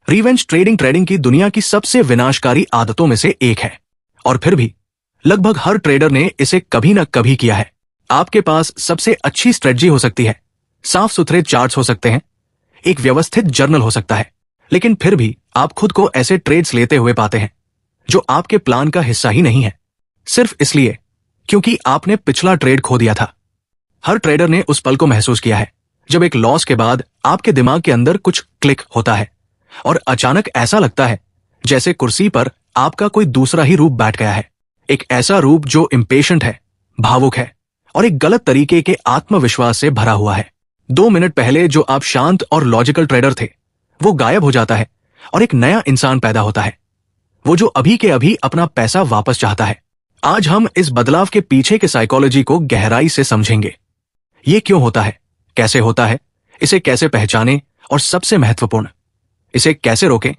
Revenge trading trading की दुनिया की सबसे विनाशकारी आदतों में से एक है, और फिर भी लगभग हर ट्रेडर ने इसे कभी ना कभी किया है। आपके पास सबसे अच्छी स्ट्रेटजी हो सकती है, साफ सुथरे चार्ट्स हो सकते हैं, एक व्यवस्थित जर्नल हो सकता है, लेकिन फिर भी आप खुद को ऐसे ट्रेड्स लेते हुए पाते हैं जो आपके प्लान का हिस्सा ही नहीं है, सिर्फ इसलिए क्योंकि आपने पिछला ट्रेड खो दिया था। हर ट्रेडर ने उस पल को महसूस किया है जब एक लॉस के बाद आपके दिमाग के अंदर कुछ क्लिक होता है और अचानक ऐसा लगता है जैसे कुर्सी पर आपका कोई दूसरा ही रूप बैठ गया है। एक ऐसा रूप जो इम्पेशेंट है, भावुक है और एक गलत तरीके के आत्मविश्वास से भरा हुआ है। 2 मिनट पहले जो आप शांत और लॉजिकल ट्रेडर थे, वो गायब हो जाता है और एक नया इंसान पैदा होता है, वो जो अभी के अभी अपना पैसा वापस चाहता है। आज हम इस बदलाव के पीछे के साइकोलॉजी को गहराई से समझेंगे। ये क्यों होता है, कैसे होता है, इसे कैसे पहचानें और सबसे महत्वपूर्ण, इसे कैसे रोकें,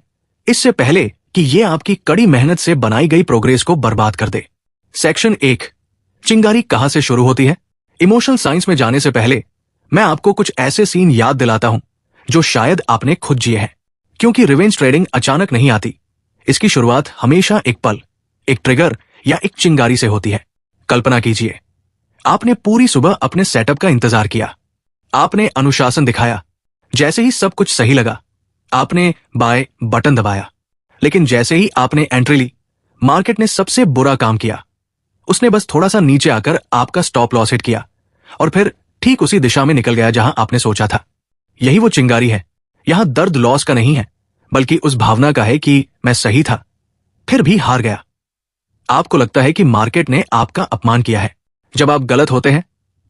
इससे पहले कि ये आपकी कड़ी मेहनत से बनाई गई प्रोग्रेस को बर्बाद कर दे। सेक्शन 1, चिंगारी कहां से शुरू होती है। इमोशनल साइंस में जाने से पहले मैं आपको कुछ ऐसे सीन याद दिलाता हूं जो शायद आपने खुद जिए हैं, क्योंकि रिवेंज ट्रेडिंग अचानक नहीं आती। इसकी शुरुआत हमेशा एक पल, एक ट्रिगर या एक चिंगारी से होती है। कल्पना कीजिए, आपने पूरी सुबह अपने सेटअप का इंतजार किया, आपने अनुशासन दिखाया, जैसे ही सब कुछ सही लगा आपने बाय बटन दबाया, लेकिन जैसे ही आपने एंट्री ली, मार्केट ने सबसे बुरा काम किया। उसने बस थोड़ा सा नीचे आकर आपका स्टॉप लॉस हिट किया और फिर ठीक उसी दिशा में निकल गया जहां आपने सोचा था। यही वो चिंगारी है। यहां दर्द लॉस का नहीं है, बल्कि उस भावना का है कि मैं सही था, फिर भी हार गया। आपको लगता है कि मार्केट ने आपका अपमान किया है। जब आप गलत होते हैं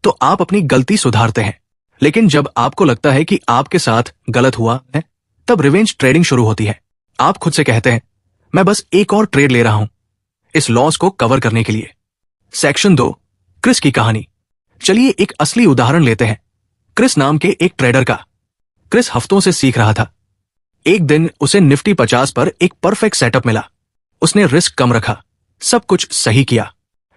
तो आप अपनी गलती सुधारते हैं, लेकिन जब आपको लगता है कि आपके साथ गलत हुआ है, तब रिवेंज ट्रेडिंग शुरू होती है। आप खुद से कहते हैं, मैं बस एक और ट्रेड ले रहा हूं इस लॉस को कवर करने के लिए। सेक्शन 2, क्रिस की कहानी। चलिए एक असली उदाहरण लेते हैं, क्रिस नाम के एक ट्रेडर का। क्रिस हफ्तों से सीख रहा था। एक दिन उसे निफ्टी 50 पर एक परफेक्ट सेटअप मिला। उसने रिस्क कम रखा, सब कुछ सही किया,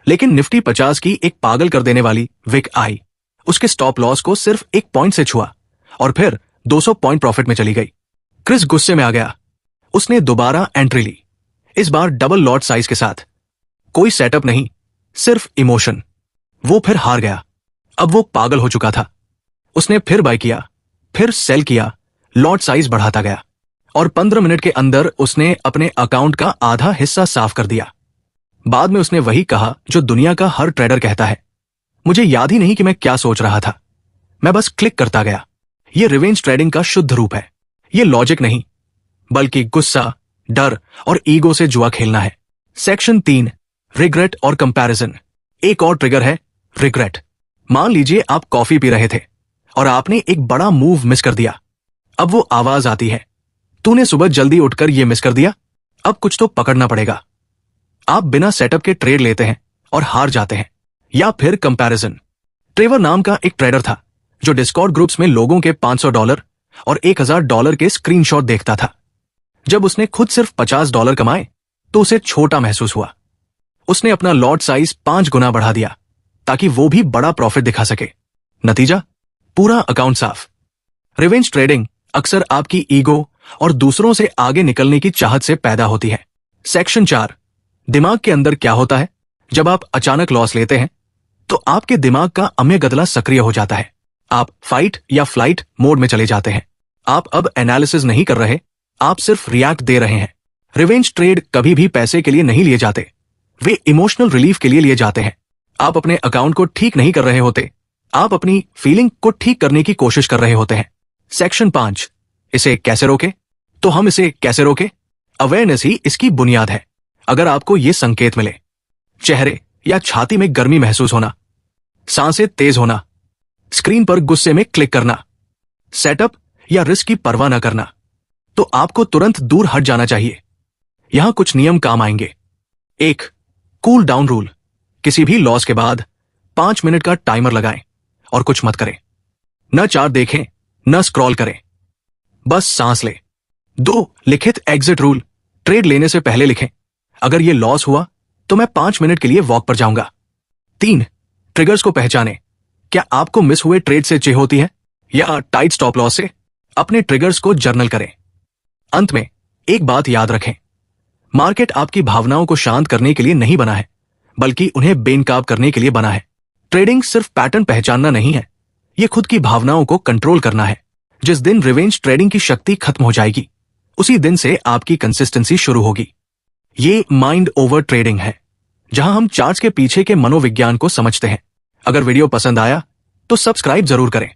लेकिन निफ्टी 50 की एक पागल कर देने वाली विक आई। उसके स्टॉप लॉस को सिर्फ 1 पॉइंट से छुआ और फिर 200 पॉइंट प्रॉफिट में चली गई। क्रिस गुस्से में आ गया। उसने दोबारा एंट्री ली, इस बार डबल लॉट साइज के साथ। कोई सेटअप नहीं, सिर्फ इमोशन। वो फिर हार गया। अब वो पागल हो चुका था। उसने फिर बाय किया, फिर सेल किया, लॉट साइज बढ़ाता गया और 15 मिनट के अंदर उसने अपने अकाउंट का आधा हिस्सा साफ कर दिया। बाद में उसने वही कहा जो दुनिया का हर ट्रेडर कहता है, मुझे याद ही नहीं कि मैं क्या सोच रहा था, मैं बस क्लिक करता गया। यह रिवेंज ट्रेडिंग का शुद्ध रूप है। यह लॉजिक नहीं, बल्कि गुस्सा, डर और ईगो से जुआ खेलना है। सेक्शन 3, रिग्रेट और कंपैरिजन। एक और ट्रिगर है रिग्रेट। मान लीजिए आप कॉफी पी रहे थे और आपने एक बड़ा मूव मिस कर दिया। अब वो आवाज आती है, तूने सुबह जल्दी उठकर ये मिस कर दिया, अब कुछ तो पकड़ना पड़ेगा। आप बिना सेटअप के ट्रेड लेते हैं और हार जाते हैं। या फिर कंपैरिजन। ट्रेवर नाम का एक ट्रेडर था जो डिस्कॉर्ड ग्रुप्स में लोगों के $500 और $1000 के स्क्रीनशॉट देखता था। जब उसने खुद सिर्फ $50 कमाए तो उसे छोटा महसूस हुआ। उसने अपना लॉट साइज 5 गुना बढ़ा दिया ताकि वो भी बड़ा प्रॉफिट दिखा सके। नतीजा, पूरा अकाउंट साफ। रिवेंज ट्रेडिंग अक्सर आपकी ईगो और दूसरों से आगे निकलने की चाहत से पैदा होती है। सेक्शन 4, दिमाग के अंदर क्या होता है। जब आप अचानक लॉस लेते हैं तो आपके दिमाग का अम्यगदला सक्रिय हो जाता है। आप फाइट या फ्लाइट मोड में चले जाते हैं। आप अब एनालिसिस नहीं कर रहे, आप सिर्फ रिएक्ट दे रहे हैं। रिवेंज ट्रेड कभी भी पैसे के लिए नहीं लिए जाते, वे इमोशनल रिलीफ के लिए लिए जाते हैं। आप अपने अकाउंट को ठीक नहीं कर रहे होते, आप अपनी फीलिंग को ठीक करने की कोशिश कर रहे होते हैं। सेक्शन 5, इसे कैसे रोके। तो हम इसे कैसे रोके? अवेयरनेस ही इसकी बुनियाद है। अगर आपको ये संकेत मिले, चेहरे या छाती में गर्मी महसूस होना, सांसें तेज होना, स्क्रीन पर गुस्से में क्लिक करना, सेटअप या रिस्क की परवाह न करना, तो आपको तुरंत दूर हट जाना चाहिए। यहां कुछ नियम काम आएंगे। 1, कूल डाउन रूल। किसी भी लॉस के बाद 5 मिनट का टाइमर लगाएं और कुछ मत करें। न चार्ट देखें, न स्क्रॉल करें, बस सांस लें। 2, लिखित एग्जिट रूल। ट्रेड लेने से पहले लिखें, अगर यह लॉस हुआ तो मैं 5 मिनट के लिए वॉक पर जाऊंगा। 3, ट्रिगर्स को पहचानें। क्या आपको मिस हुए ट्रेड से चिढ़ होती है या टाइट स्टॉप लॉस से? अपने ट्रिगर्स को जर्नल करें। अंत में एक बात याद रखें, मार्केट आपकी भावनाओं को शांत करने के लिए नहीं बना है, बल्कि उन्हें बेनकाब करने के लिए बना है। ट्रेडिंग सिर्फ पैटर्न पहचानना नहीं है, यह खुद की भावनाओं को कंट्रोल करना है। जिस दिन रिवेंज ट्रेडिंग की शक्ति खत्म हो जाएगी, उसी दिन से आपकी कंसिस्टेंसी शुरू होगी। ये माइंड ओवर ट्रेडिंग है, जहां हम चार्ट्स के पीछे के मनोविज्ञान को समझते हैं। अगर वीडियो पसंद आया तो सब्सक्राइब जरूर करें